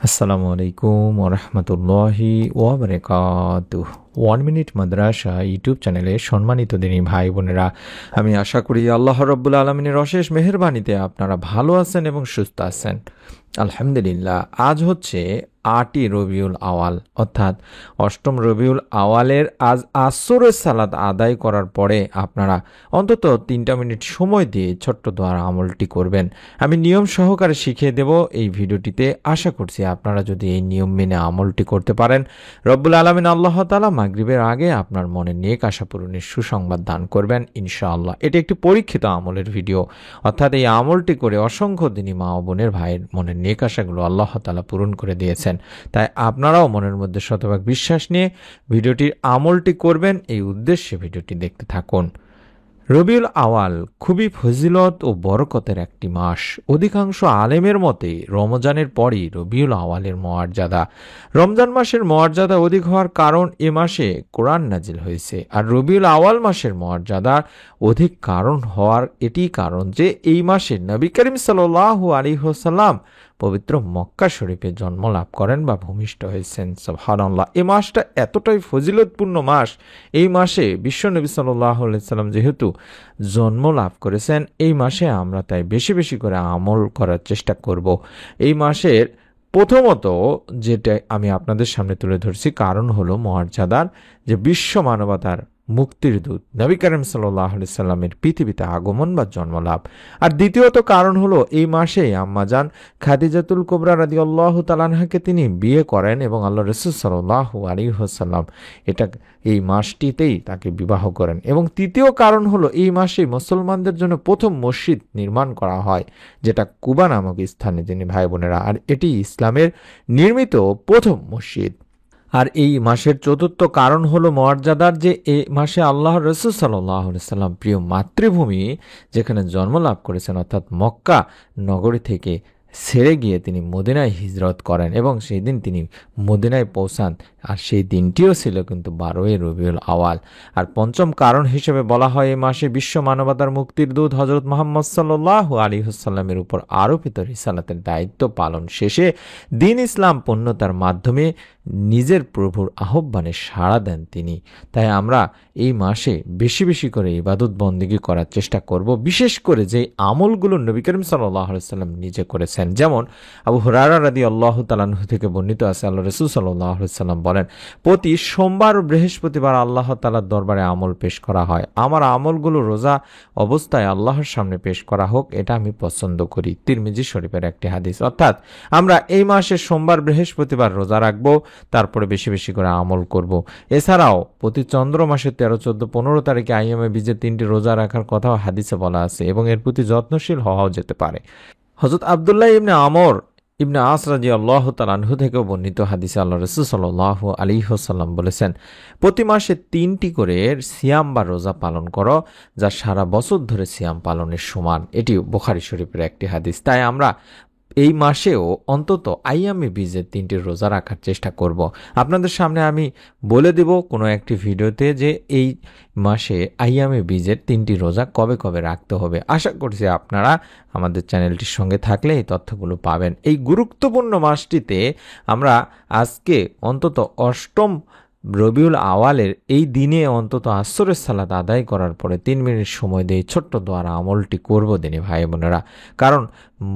আসসালামু আলাইকুম ওরহমতুল্লাহি ওয়াবারাকাতুহ। 1 মিনিট মাদ্রাসা ইউটিউব চ্যানেলে সম্মানিত দিনী ভাই বোনেরা, আমি আশা করি আল্লাহ রব্বুল আলমিনের অশেষ মেহেরবানিতে আপনারা ভালো আছেন এবং সুস্থ আছেন। আলহামদুলিল্লাহ। আজ হচ্ছে 8ই রবিউল আওয়াল, অর্থাৎ 8ম রবিউল আওয়ালের আজ আসরের সালাত আদায় করার পরে আপনারা অন্তত 3টা মিনিট সময় দিয়ে ছোট্ট দোয়ার আমলটি করবেন। আমি নিয়ম সহকারে শিখিয়ে দেব এই ভিডিওটিতে। আশা করছি আপনারা যদি এই নিয়ম মেনে আমলটি করতে পারেন, রব্বুল আলামিন আল্লাহ তাআলা মাগরিবের আগে আপনার মনে নেক আশা পূরণের সুসংবাদ দান করবেন ইনশাআল্লাহ। এটি একটি পরীক্ষিত আমলের ভিডিও, অর্থাৎ এই আমলটি করে অসংখ্য দিনী মা ও বোনের ভাইয়ের মনের নেক আশাগুলো আল্লাহ তাআলা পূরণ করে দিয়েছেন। তাই আপনারাও মনের মধ্যে শতভাগ বিশ্বাস নিয়ে ভিডিওটির আমলটি করবেন, এই উদ্দেশ্যে ভিডিওটি দেখতে থাকুন। রবিউল আওয়াল খুবই ফজিলত ও বরকতের একটি মাস। অধিকাংশ আলেমের মতে রমজানের পরই রবিউল আওয়ালের মর্যাদা। রমজান মাসের মর্যাদা অধিক হওয়ার কারণ এ মাসে কোরআন নাজিল হয়েছে, আর রবিউল আওয়াল মাসের মর্যাদা অধিক কারণ হওয়ার এটি কারণ যে এই মাসে নবী করিম সাল্লাল্লাহু আলাইহি ওয়াসাল্লাম পবিত্র মক্কা শরীফে জন্ম লাভ করেন বা ভূমিষ্ঠ হয়েছেন। সুবহানাল্লাহ। এই মাসটা এতটাই ফজিলতপূর্ণ মাস। এই মাসে বিশ্বনবী সাল্লাল্লাহু আলাইহি সাল্লাম যেহেতু জন্ম লাভ করেছেন, এই মাসে আমরা তাই বেশি বেশি করে আমল করার চেষ্টা করব। এই মাসের প্রথমত যেটা আমি আপনাদের সামনে তুলে ধরছি কারণ হলো মর্যাদার, যে বিশ্ব মানবতার মুক্তির দূত নবী করিম সাল্লাল্লাহু আলাইহি সাল্লামের পৃথিবীতে আগমন বা জন্মলাভ। আর দ্বিতীয়ত কারণ হলো এই মাসে আম্মাজান খাদিজাতুল কুবরা রাদিয়াল্লাহু তাআলা আনহাকে তিনি বিয়ে করেন এবং আল্লাহ রাসূল সাল্লাল্লাহু আলাইহি ওয়াসাল্লাম এই মাসটিতেই তাকে বিবাহ করেন। এবং তৃতীয় কারণ হলো এই মাসে মুসলমানদের জন্য প্রথম মসজিদ নির্মাণ করা হয়, যেটা কুবা নামক স্থানে, যিনি ভাই বোনেরা, আর এটি ইসলামের নির্মিত প্রথম মসজিদ। আর এই মাসের চতুর্থ কারণ হলো মর্যাদার, যে এই মাসে আল্লাহ রাসূল সাল্লাল্লাহু আলাইহি সাল্লাম প্রিয় মাতৃভূমি যেখানে জন্ম লাভ করেছেন, অর্থাৎ মক্কা নগরী থেকে ছেড়ে গিয়ে তিনি মদিনায় হিজরত করেন এবং সেই দিন তিনি মদিনায় পৌঁছান। আর সেই দিনটিও ছিল কিন্তু 12ই রবিউল আওয়াল। আর পঞ্চম কারণ হিসেবে বলা হয় এই মাসে বিশ্ব মানবতার মুক্তির দূত হযরত মুহাম্মদ সাল্লাল্লাহু আলাইহি ওয়াসাল্লামের উপর আরোপিত রিসালাতের দায়িত্ব পালন শেষে দ্বীন ইসলাম পূর্ণতার মাধ্যমে নিজের প্রভুর আহ্বানে সাড়া দেন তিনি। তাই আমরা এই মাসে বেশি বেশি করে ইবাদত বন্দেগী করার চেষ্টা করব, বিশেষ করে যে আমলগুলো নবী করিম সাল্লাল্লাহু আলাইহি ওয়াসাল্লাম নিজে করেছেন। যেমন আবু হুরায়রা রাদিয়াল্লাহু তাআলা আনহু থেকে বর্ণিত আছে, আল্লাহ রাসূল সাল্লাল্লাহু আলাইহি ওয়াসাল্লাম বলেন, প্রতি সোমবার ও বৃহস্পতিবার আল্লাহ তাআলার দরবারে আমল পেশ করা হয়। আমার আমলগুলো রোজা অবস্থায় আল্লাহর সামনে পেশ করা হোক, এটা আমি পছন্দ করি। তিরমিজি শরীফের একটি হাদিস। অর্থাৎ আমরা এই মাসে সোমবার বৃহস্পতিবার রোজা রাখবো, তারপরে বেশি বেশি করে আমল করব। এছাড়াও প্রতি চন্দ্র মাসের 13, 14, 15 তারিখে আইয়ামে বীজের 3টি রোজা রাখার কথাও হাদিসে বলা আছে এবং এর প্রতি যত্নশীল হওয়াও যেতে পারে। হযরত আব্দুল্লাহ ইবনে আমর ইবনে আস রাদিয়াল্লাহু তাআলা আনহু থেকেও বর্ণিত হাদিসে আল্লাহ রাসূল সাল্লাল্লাহু আলাইহি ওয়াসাল্লাম বলেছেন, প্রতি মাসে 3টি করে সিয়াম বা রোজা পালন করো, যা সারা বছর ধরে সিয়াম পালনের সমান। এটি বুখারী শরীফের একটি হাদিস। তাই আমরা এই মাসেও অন্তত আইয়ামে বীজের 3টি রোজা রাখার চেষ্টা করব। আপনাদের সামনে আমি বলে দেব কোনো একটি ভিডিওতে যে এই মাসে আইয়ামে বীজের 3টি রোজা কবে কবে রাখতে হবে। আশা করছি আপনারা আমাদের চ্যানেলটির সঙ্গে থাকলে এই তথ্যগুলো পাবেন। এই গুরুত্বপূর্ণ মাসটিতে আমরা আজকে অন্তত 8ম রবিউল আওয়ালের এই দিনে অন্তত আসরের সালাত আদায় করার পরে 3 মিনিট সময় দিয়ে ছোট্ট দোয়ার আমলটি করব দিনী ভাই বোনেরা। কারণ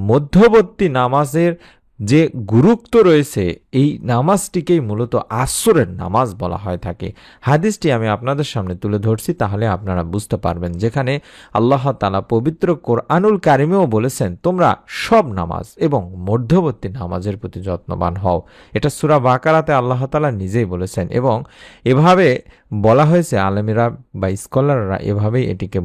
মধ্যবর্তী নামাজের যে গুরুত্ব রয়েছে, এই নামাজটিকেই মূলত আসরের নামাজ বলা হয় থাকে। হাদিসটি আমি আপনাদের সামনে তুলে ধরছি, তাহলে আপনারা বুঝতে পারবেন, যেখানে আল্লাহ তাআলা পবিত্র কোরআনুল কারিমেও বলেছেন, তোমরা সব নামাজ এবং মধ্যবর্তী নামাজের প্রতি যত্নবান হও। এটা সূরা বাকারাতে আল্লাহ তাআলা নিজেই বলেছেন এবং এভাবে বলা হয়েছে। আলেমেরা বা স্কলাররা এভাবেই এটিকে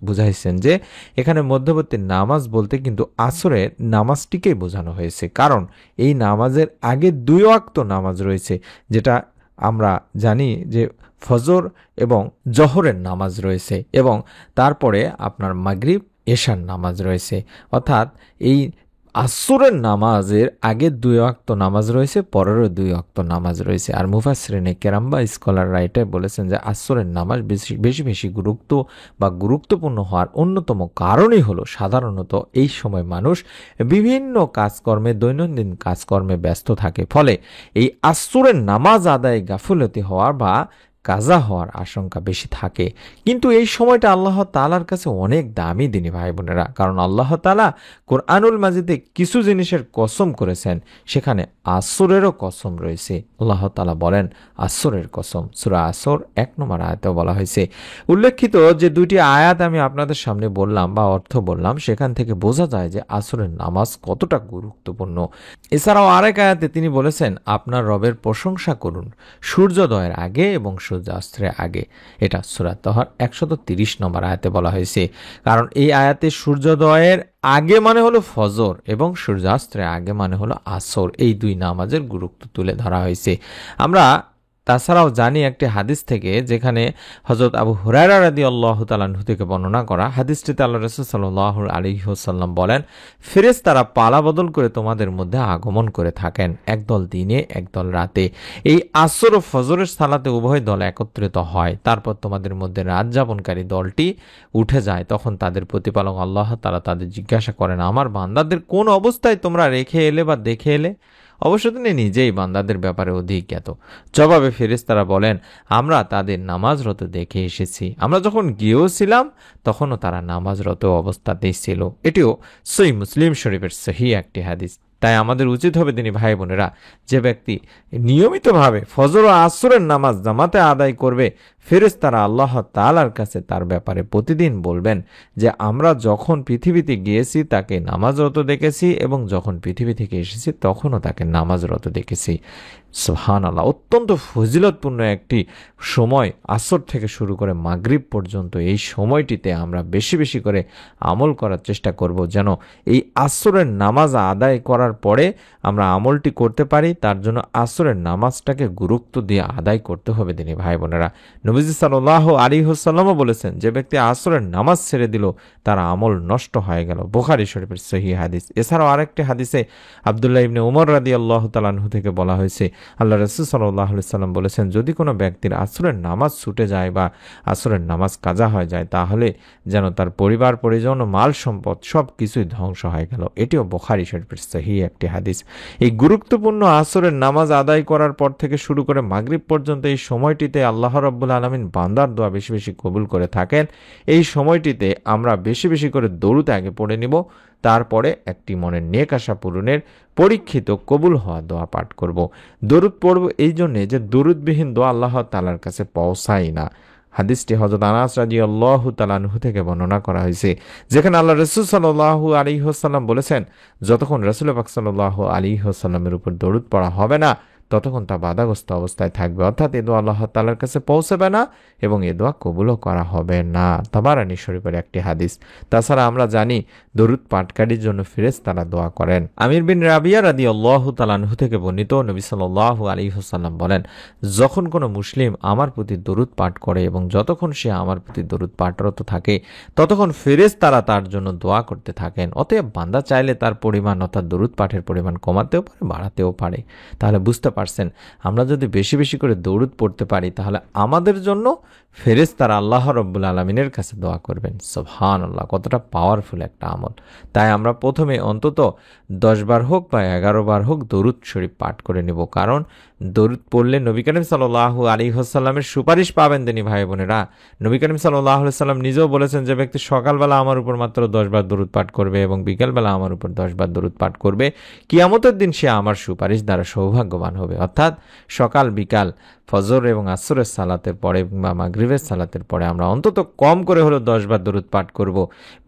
বুঝাইছেন যে এখানে মধ্যবর্তী নামাজ বলতে কিন্তু আসরের নামাজটিকেই বোঝানো হয়েছে। কারণ এই নামাজের আগে 2 ওয়াক্ত নামাজ রয়েছে, যেটা আমরা জানি যে ফজর এবং জোহরের নামাজ রয়েছে, এবং তারপরে আপনার মাগরিব এশার নামাজ রয়েছে। অর্থাৎ এই আসরের নামাজের আগের 2 ওয়াক্ত নামাজ রয়েছে, পরেরও 2 ওয়াক্ত নামাজ রয়েছে। আর মুফাসসিরিনে কেরাম বা স্কলাররা এটাই বলেছেন যে আসরের নামাজ বেশি বেশি গুরুত্বপূর্ণ হওয়ার অন্যতম কারণই হলো সাধারণত এই সময় মানুষ বিভিন্ন কাজকর্মে, দৈনন্দিন কাজকর্মে ব্যস্ত থাকে, ফলে এই আসরের নামাজ আদায়ে গাফিলতি হওয়ার বা কাজা হওয়ার আশঙ্কা বেশি থাকে। কিন্তু এই সময়টা আল্লাহ তাআলার কাছে অনেক দামি দিনী ভাই বোনেরা, কারণ আল্লাহ তাআলা কোরআনুল মাজিদে কিছু জিনিসের কসম করেছেন, সেখানে আসরেরও কসম রয়েছে। আল্লাহ তাআলা বলেন আসরের কসম, সূরা আসর 1 নম্বর আয়াতেও বলা হয়েছে। উল্লেখিত যে 2টি আয়াত আমি আপনাদের সামনে বললাম বা অর্থ বললাম, সেখান থেকে বোঝা যায় যে আসরের নামাজ কতটা গুরুত্বপূর্ণ। এছাড়াও আরেক আয়াতে তিনি বলেছেন, আপনার রবের প্রশংসা করুন সূর্যোদয়ের আগে এবং সূর্যাস্তের আগে। এটা সূরা তাহার 130 নম্বর আয়াতে বলা হয়েছে। কারণ এই আয়াতে সূর্যোদয়ের আগে মানে হলো ফজর এবং সূর্যাস্তের আগে মানে হলো আসর, এই 2 নামাজের গুরুত্ব তুলে ধরা হয়েছে। আমরা তাছাড়াও জানি একটি হাদিস থেকে, যেখানে হযরত আবু হুরায়রা রাদিয়াল্লাহু তাআলা আনহু থেকে বর্ণনা করা হাদিসটিতে আল্লাহ রাসূল সাল্লাল্লাহু আলাইহি ওয়াসাল্লাম বলেন, ফেরেশতারা পালা বদল করে তোমাদের মধ্যে আগমন করে থাকেন, একদল দিনে একদল রাতে। এই আসর ও ফজরের সালাতে উভয় দল একত্রিত হয়, তারপর তোমাদের মধ্যে রাত যাপনকারী দলটি উঠে যায়। তখন তাদের প্রতিপালক আল্লাহ তাআলা তাদের জিজ্ঞাসা করেন, আমার বান্দাদের কোন অবস্থায় তোমরা রেখে এলে বা দেখে এলে? অবশ্য তিনি নিজেই বান্দাদের ব্যাপারে অধিক জ্ঞাত। জবাবে ফেরেশতারা বলেন, আমরা তাদের নামাজরত দেখে এসেছি, আমরা যখন গিয়েওছিলাম তখনও তারা নামাজরত অবস্থাতেই ছিল। এটিও সহিহ মুসলিম শরীফের সহিহ একটি হাদিস। তাই আমাদের উচিত হবে দিনী ভাই বোনেরা, যে ব্যক্তি নিয়মিতভাবে ফজর ও আসরের নামাজ জামাতে আদায় করবে, ফেরেশতারা আল্লাহ তাআলার কাছে তার ব্যাপারে প্রতিদিন বলবেন যে আমরা যখন পৃথিবীতে গিয়েছি তাকে নামাজরত দেখেছি এবং যখন পৃথিবী থেকে এসেছি তখনও তাকে নামাজরত দেখেছি। সুবহানাল্লাহ, অত্যন্ত ফজিলতপূর্ণ একটি সময়, আসর থেকে শুরু করে মাগরিব পর্যন্ত। এই সময়টিতে আমরা বেশি বেশি করে আমল করার চেষ্টা করব, যেন এই আসরের নামাজ আদায় করার পরে আমরা আমলটি করতে পারি। তার জন্য আসরের নামাজটাকে গুরুত্ব দিয়ে আদায় করতে হবে দিনী ভাই বোনেরা। নবীজি সাল্লাল্লাহু আলাইহি ওয়াসাল্লামও বলেছেন, যে ব্যক্তি আসরের নামাজ ছেড়ে দিল তার আমল নষ্ট হয়ে গেল, বুখারী শরীফের সহিহ হাদিস। এছাড়াও আরেকটি হাদিসে আব্দুল্লাহ ইবনে উমর রাদিয়াল্লাহু তাআলা আনহু থেকে বলা হয়েছে, আল্লাহ রাসূল সাল্লাল্লাহু আলাইহি সাল্লাম বলেছেন, যদি কোনো ব্যক্তির আসরের নামাজ ছুটে যায় বা আসরের নামাজ কাজা হয়ে যায়, তাহলে যেন তার পরিবার পরিজন ও মাল সম্পদ সব কিছুই ধ্বংস হয়ে গেল। এটিও বুখারী শরীফের সহিহ একটি হাদিস। এই গুরুত্বপূর্ণ আসরের নামাজ আদায় করার পর থেকে শুরু করে মাগরিব পর্যন্ত এই সময়টিতে আল্লাহ রাব্বুল আলামিন বান্দার দোয়া বেশি বেশি কবুল করে থাকেন। এই সময়টিতে আমরা বেশি বেশি করে দরুদ আগে পড়ে নিব, তারপরে একটি মনের নেক আশা পূরণের পরীক্ষিত কবুল হওয়া দোয়া পাঠ করব। দরুদ পড়ব এই জন্যে যে দরুদবিহীন দোয়া আল্লাহ তাআলার কাছে পৌঁছায় না। হাদিসটি হযরত আনাস রাদিয়াল্লাহু তাআলা আনহু থেকে বর্ণনা করা হয়েছে, যেখানে আল্লাহ রাসূল সাল্লাল্লাহু আলাইহি ওয়াসাল্লাম বলেছেন, যতক্ষণ রাসূল পাক সাল্লাল্লাহু আলাইহি ওয়াসাল্লামের উপর দরুদ পড়া হবে না ততক্ষণ তা বাধাগ্রস্ত অবস্থায় থাকবে, অর্থাৎ এ দোয়া আল্লাহ তাআলার কাছে পৌঁছাবে না এবং এ দোয়া কবুলও করা হবে না। তাবারানী শরীফের একটি হাদিস। তাছাড়া আমরা জানি দরুদ পাঠকারীর জন্য ফেরেশতারা দোয়া করেন। আমির বিন রাবিয়া রাদিয়াল্লাহু তাআলা আনহু থেকে বর্ণিত, নবী সাল্লাল্লাহু আলাইহি ওয়াসাল্লাম বলেন, যখন কোনো মুসলিম আমার প্রতি দরুদ পাঠ করে এবং যতক্ষণ সে আমার প্রতি দরুদ পাঠরত থাকে ততক্ষণ ফেরেশতারা তার জন্য দোয়া করতে থাকেন। অতএব বান্দা চাইলে তার পরিমাণ অর্থাৎ দরুদ পাঠের পরিমাণ কমাতেও পারে, বাড়াতেও পারে। তাহলে বুঝতে পারছেন, আমরা যদি বেশি বেশি করে দরুদ পড়তে পারি তাহলে আমাদের জন্য ফেরেশতারা আল্লাহ রাব্বুল আলামিনের কাছে দোয়া করবেন। সুবহানাল্লাহ, কতটা পাওয়ারফুল একটা আমল। তাই আমরা প্রথমে অন্তত 10 বার হোক বা 11 বার হোক দরুদ শরীফ পাঠ করে নেব, কারণ দরুদ পড়লে নবী করিম সাল্লাল্লাহু আলাইহি ওয়াসাল্লামের সুপারিশ পাবেন তিনি ভাই বোনেরা। নবী করিম সাল্লাল্লাহু আলাইহি ওয়াসাল্লাম নিজেও বলেছেন, যে ব্যক্তি সকালবেলা আমার উপর মাত্র 10 বার দরুদ পাঠ করবে এবং বিকেলবেলা আমার উপর 10 বার দরুদ পাঠ করবে, কিয়ামতের দিন সে আমার সুপারিশ দ্বারা সৌভাগ্যবান হবে। অর্থাৎ সকাল বিকাল ফজর এবং আসরের সালাতের পরে বা মাগরিবের সালাতের পরে আমরা অন্তত কম করে হলো 10 বার দরুদ পাঠ করব।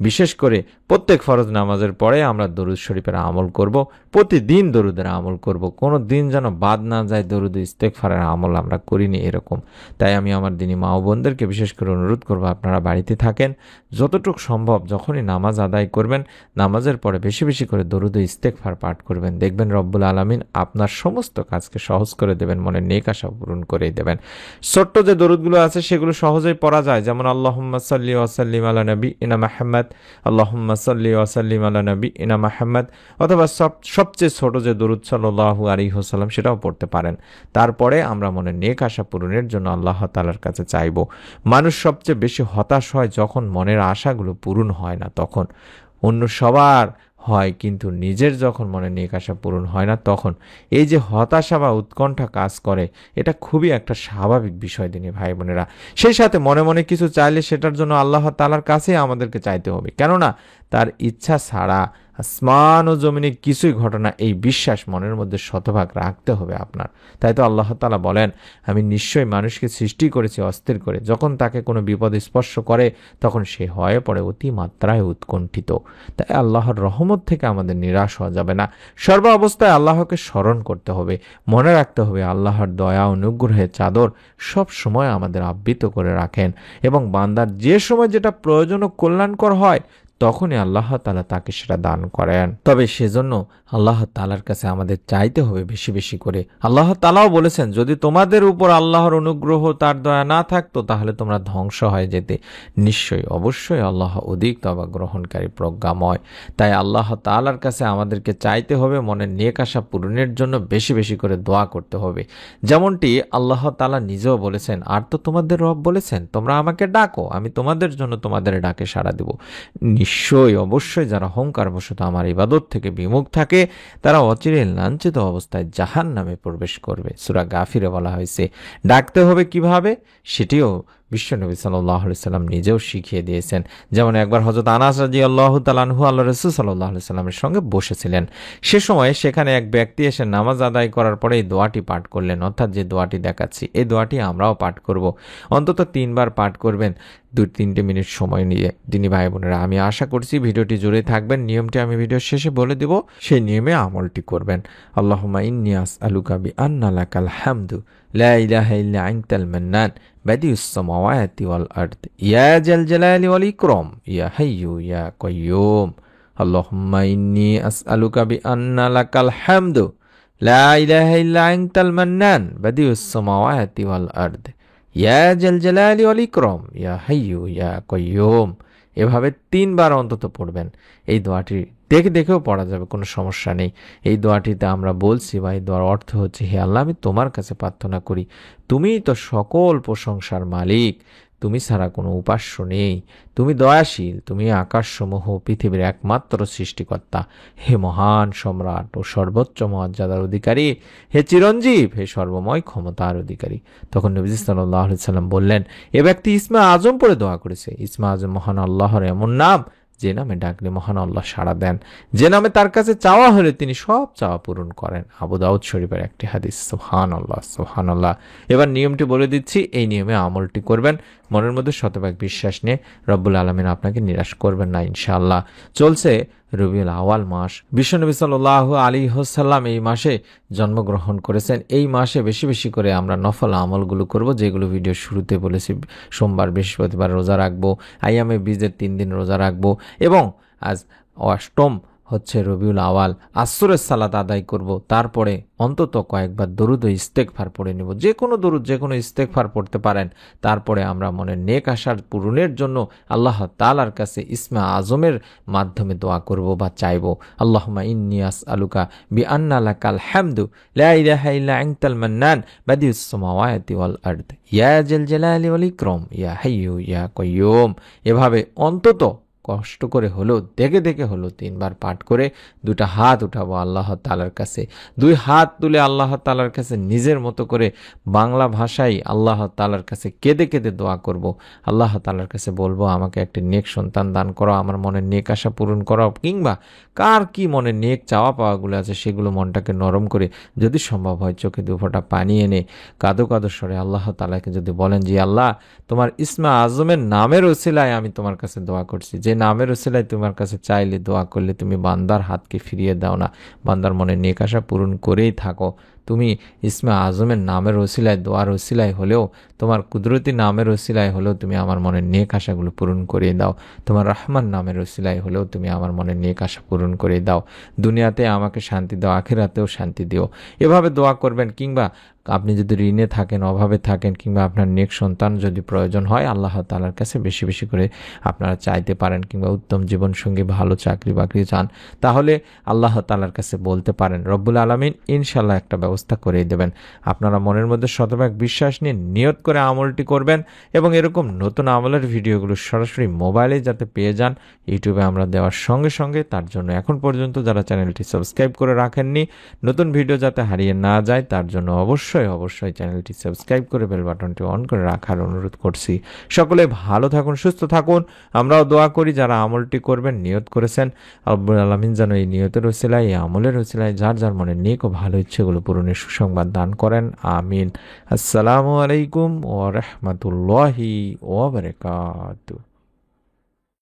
বিশেষ করে প্রত্যেক ফরজ নামাজের পরে আমরা দরুদ শরীফের আমল করব, প্রতিদিন দরুদের আমল করব, কোনো দিন যেন বাদ না যায় দরুদ ইস্তেগফারের আমল আমরা করিনি এরকম। তাই আমি আমার দিনী মা ও বোনদেরকে বিশেষ করে অনুরোধ করব, আপনারা বাড়িতে থাকেন, যতটুকু সম্ভব যখনই নামাজ আদায় করবেন নামাজের পরে বেশি বেশি করে দরুদ ইস্তেগফার পাঠ করবেন। দেখবেন রব্বুল আলামিন আপনার সমস্ত কাজকে সহজ করে দেবেন, মনের নেক আশা পূরণ করে দেবেন। ছোট্ট যে দরুদগুলো আছে সেগুলো সেগুলো সহজেই পড়া যায়, যেমন আল্লাহুম্মা সাল্লি ওয়া সাল্লিম আলা নাবিয়িনা মুহাম্মদ, আল্লাহুম্মা সাল্লি ওয়া সাল্লিম আলা নাবিয়িনা মুহাম্মদ, অথবা সবচেয়ে ছোট যে দরুদ সাল্লাল্লাহু আলাইহি ওয়াসাল্লাম সেটাও পড়তে পারেন। তারপরে আমরা মনের নেক আশা পূরণের জন্য আল্লাহ তাআলার কাছে চাইব। মানুষ সবচেয়ে বেশি হতাশ হয় যখন মনের আশাগুলো পূরণ হয় না, তখন। অন্য সবার হয়, কিন্তু নিজের যখন মনে নেক আশা পূরণ হয় না, তখন এই যে হতাশা বা উৎকণ্ঠা কাজ করে, এটা খুবই একটা স্বাভাবিক বিষয় দিনী ভাই বোনেরা। সেই সাথে মনে মনে কিছু চাইলে সেটার জন্য আল্লাহ তাআলার কাছেই আমাদেরকে চাইতে হবে, কেননা তার ইচ্ছা ছাড়া আসমান ও জমিনে কিছুই ঘটনা, এই বিশ্বাস মনের মধ্যে শতভাগ রাখতে হবে আপনার। তাই তো আল্লাহ তাআলা বলেন, আমি নিশ্চয়ই মানুষকে সৃষ্টি করেছি অস্থির করে, যখন তাকে কোনো বিপদ স্পর্শ করে তখন সে হয়ে পড়ে অতি মাত্রায় উৎকণ্ঠিত। তাই আল্লাহর রহমত থেকে আমাদের নিরাশ হওয়া যাবে না, সর্ব অবস্থায় আল্লাহকে স্মরণ করতে হবে। মনে রাখতে হবে আল্লাহর দয়া অনুগ্রহের চাদর সব সময় আমাদের আবৃত করে রাখেন, এবং বান্দার যে সময় যেটা প্রয়োজন ও কল্যাণকর হয় তখনই আল্লাহ তাআলা তাকে সেটা দান করেন। তবে সেজন্য আল্লাহ তাআলার কাছে আমাদের চাইতে হবে বেশি বেশি করে। আল্লাহ তাআলাও বলেছেন, যদি তোমাদের উপর আল্লাহর অনুগ্রহ তার দয়া না থাকতো তাহলে তোমরা ধ্বংস হয়ে যেতে। নিশ্চয়ই অবশ্যই আল্লাহ অধিক তওবা গ্রহণকারী প্রজ্ঞাময়। তাই আল্লাহ তাআলার কাছে আমাদেরকে চাইতে হবে, মনের নেক আশা পূরণের জন্য বেশি বেশি করে দোয়া করতে হবে। যেমনটি আল্লাহ তাআলা নিজেও বলেছেন, আর তো তোমাদের রব বলেছেন, তোমরা আমাকে ডাকো, আমি তোমাদের জন্য তোমাদের ডাকে সাড়া দেব। নিশ্চয়ই অবশ্যই যারা অহংকারবশত আমার ইবাদত থেকে বিমুখ থাকে তারা অচিরে লাঞ্ছিত অবস্থায় জাহান্নামে প্রবেশ করবে। সূরা গাফিরে বলা হয়েছে। ডাকতে হবে কিভাবে সেটিও বিশ্বনবী সাল্লাল্লাহু আলাইহি সাল্লাম নিজেও শিখিয়ে দিয়েছেন। যেমন একবার হযরত আনাস রাদিয়াল্লাহু তাআলা আনহু আল্লাহর রাসূল সাল্লাল্লাহু আলাইহি সাল্লামের সঙ্গে বসেছিলেন। সে সময় সেখানে এক ব্যক্তি এসে নামাজ আদায় করার পরে এই দোয়াটি পাঠ করলেন, অর্থাৎ যে দোয়াটি দেখাচ্ছি এই দোয়াটি আমরাও পাঠ করব। অন্তত 3 বার পাঠ করবেন 2-3 মিনিট সময় নিয়ে। দিনী ভাই বোনেরা, আমি আশা করছি ভিডিওটি জুড়ে থাকবেন। নিয়মটি আমি ভিডিওর শেষে বলে দেব, সেই নিয়মে আমলটি করবেন। আল্লাহুম্মা ইন্নী আসআলুকা বিআন্না লাকাল হামদু লা ইলাহা ইল্লা আনতাল মান্নান বাদিউস সামাওয়াতি ওয়াল আরদ ইয়া জাল জালালি ওয়াল ইকরাম ইয়া হাইয়্যু ইয়া কাইয়্যুম। আল্লাহুম্মা ইন্নী আসআলুকা বিআন্না লাকাল হামদু লা ইলাহা ইল্লা আনতাল মান্নান বাদিউস সামাওয়াতি ওয়াল আরদ ইয়া জাল জালালি ওয়াল ইকরাম ইয়া হাইয়্যু ইয়া কাইয়্যুম। এভাবে 3 বার অন্তত পড়বেন। এই দোয়াটি দেখেও পড়া যাবে, কোনো সমস্যা নেই। এই দোয়াটিতে আমরা বলছি, বা এই দোয়ার অর্থ হচ্ছে, হে আল্লাহ, আমি তোমার কাছে প্রার্থনা করি, তুমিই তো সকল প্রশংসার মালিক, তুমি ছাড়া কোনো উপাস্য নেই, তুমি দয়াশীল, তুমি আকাশসমূহ পৃথিবীর একমাত্র সৃষ্টিকর্তা, হে মহান সম্রাট ও সর্বোচ্চ মর্যাদার অধিকারী, হে চিরঞ্জীব, হে সর্বময় ক্ষমতার অধিকারী। তখন নবী সাল্লাল্লাহু আলাইহি সাল্লাম বললেন, এ ব্যক্তি ইসমে আজম পড়ে দোয়া করেছে। ইসমে আজম মহান আল্লাহর এমন নাম যে নামে ডাকলে মহান আল্লাহ সাড়া দেন, যে নামে তার কাছে চাওয়া হলে তিনি সব চাওয়া পূরণ করেন। আবু দাউদ শরীফের একটি হাদিস। সুবহানাল্লাহ, সুবহানাল্লাহ। এবার নিয়মটি বলে দিচ্ছি, এই নিয়মে আমলটি করবেন। মনের মধ্যে শতভাগ বিশ্বাস নিয়ে, রব্বুল আলামিন আপনাকে নিরাশ করবেন না ইনশাআল্লাহ। চলছে রবিউল আওয়াল মাস। বিশ্বনবী সাল্লাল্লাহু আলাইহি ওয়াসাল্লাম এই মাসে জন্মগ্রহণ করেছেন। এই মাসে বেশি বেশি করে আমরা নফল আমলগুলো করব, যেগুলো ভিডিও শুরুতে বলেছি। সোমবার, বৃহস্পতিবার রোজা রাখবো, আইয়ামে বীজের 3 দিন রোজা রাখবো, এবং আজ অষ্টম হচ্ছে রবিউল আওয়াল, আসরের সালাত আদায় করব। তারপরে অন্তত কয়েকবার দরুদ ও ইস্তেগফার পড়ে নেব। যে কোনো দরুদ, যে কোনো ইস্তেগফার পড়তে পারেন। তারপরে আমরা মনের নেক আশার পূরণের জন্য আল্লাহ তাআলার কাছে ইসমে আজমের মাধ্যমে দোয়া করব বা চাইব। আল্লাহুম্মা ইন্নী আসআলুকা বিআন্না লাকাল হামদু লা ইলাহা ইল্লা আনতাল মান্নান বাদিউস সামাওয়াতি ওয়াল আরদ ইয়া জাল জালালি ওয়াল ইকরাম ইয়া হাইয়্যু ইয়া কাইয়্যুম। এভাবে অন্তত কষ্ট করে হলো, দেখে হলো 3 বার পাঠ করে 2টা হাত উঠাবো আল্লাহ তাআলার কাছে। 2 হাত তুলে আল্লাহ তাআলার কাছে নিজের মতো করে বাংলা ভাষায় আল্লাহ তাআলার কাছে কেঁদে দোয়া করব। আল্লাহ তাআলার কাছে বলবো, আমাকে একটি নেক সন্তান দান করো, আমার মনের নেক আশা পূরণ করো, কিংবা কার কি মনে নেক চাওয়া পাওয়াগুলো আছে সেগুলো মনটাকে নরম করে, যদি সম্ভব হয় চোখে 2 ফোঁটা পানি এনে কাঁদো স্বরে আল্লাহ তাআলাকে যদি বলেন, যে আল্লাহ, তোমার ইসমে আজমের নামের ওসিলায় আমি তোমার কাছে দোয়া করছি, যে নামের ওসিলায় তোমার কাছে চাইলে, দোয়া করলে তুমি বান্দার হাতকে ফিরিয়ে দাও না, বান্দার মনে নেক আশা পূরণ করেই থাকো, তুমি ইসমে আজমের নামের ওসিলায়, দোয়ার ওসিলায় হলেও, তোমার কুদরতি নামের ওসিলায় হলেও তুমি আমার মনের নেক আশাগুলো পূরণ করিয়ে দাও। তোমার রহমান নামের ওসিলায় হলেও তুমি আমার মনের নেক আশা পূরণ করে দাও। দুনিয়াতে আমাকে শান্তি দাও, আখিরাতেও শান্তি দিও। এভাবে দোয়া করবেন। কিংবা আপনি যদি ঋণে থাকেন, অভাবে থাকেন, কিংবা আপনার নেক সন্তান যদি প্রয়োজন হয়, আল্লাহ তাআলার কাছে বেশি বেশি করে আপনারা চাইতে পারেন। কিংবা উত্তম জীবনসঙ্গী, ভালো চাকরি বাকরি চান, তাহলে আল্লাহ তাআলার কাছে বলতে পারেন। রব্বুল আলামিন ইনশাল্লাহ একটা ব্যবস্থা করে দেবেন। আপনারা মনের মধ্যে শতভাগ বিশ্বাস নিয়ে নিয়ত করে আমলটি করবেন, এবং এরকম নতুন আমলের ভিডিওগুলো সরাসরি মোবাইলে যাতে পেয়ে যান ইউটিউবে আমরা দেওয়ার সঙ্গে সঙ্গে, তার জন্য এখন পর্যন্ত যারা চ্যানেলটি সাবস্ক্রাইব করে রাখেননি, নতুন ভিডিও যাতে হারিয়ে না যায় তার জন্য অবশ্যই চ্যানেলটি সাবস্ক্রাইব করে বেল বাটনটি অন করে রাখার অনুরোধ করছি। সকলে ভালো থাকুন, সুস্থ থাকুন। আমরাও দোয়া করি যারা আমলটি করবেন, নিয়ত করেছেন, রব্বুল আলামিন যেন এই নিয়তের ওসিলায়, এই আমলের ওসিলায় যার যার মনে নেক ও ভালো ইচ্ছেগুলো পূরণের সুসংবাদ দান করেন। আমিন। আসসালামু আলাইকুম ওয়া রাহমাতুল্লাহি ওয়া বারাকাতুহু।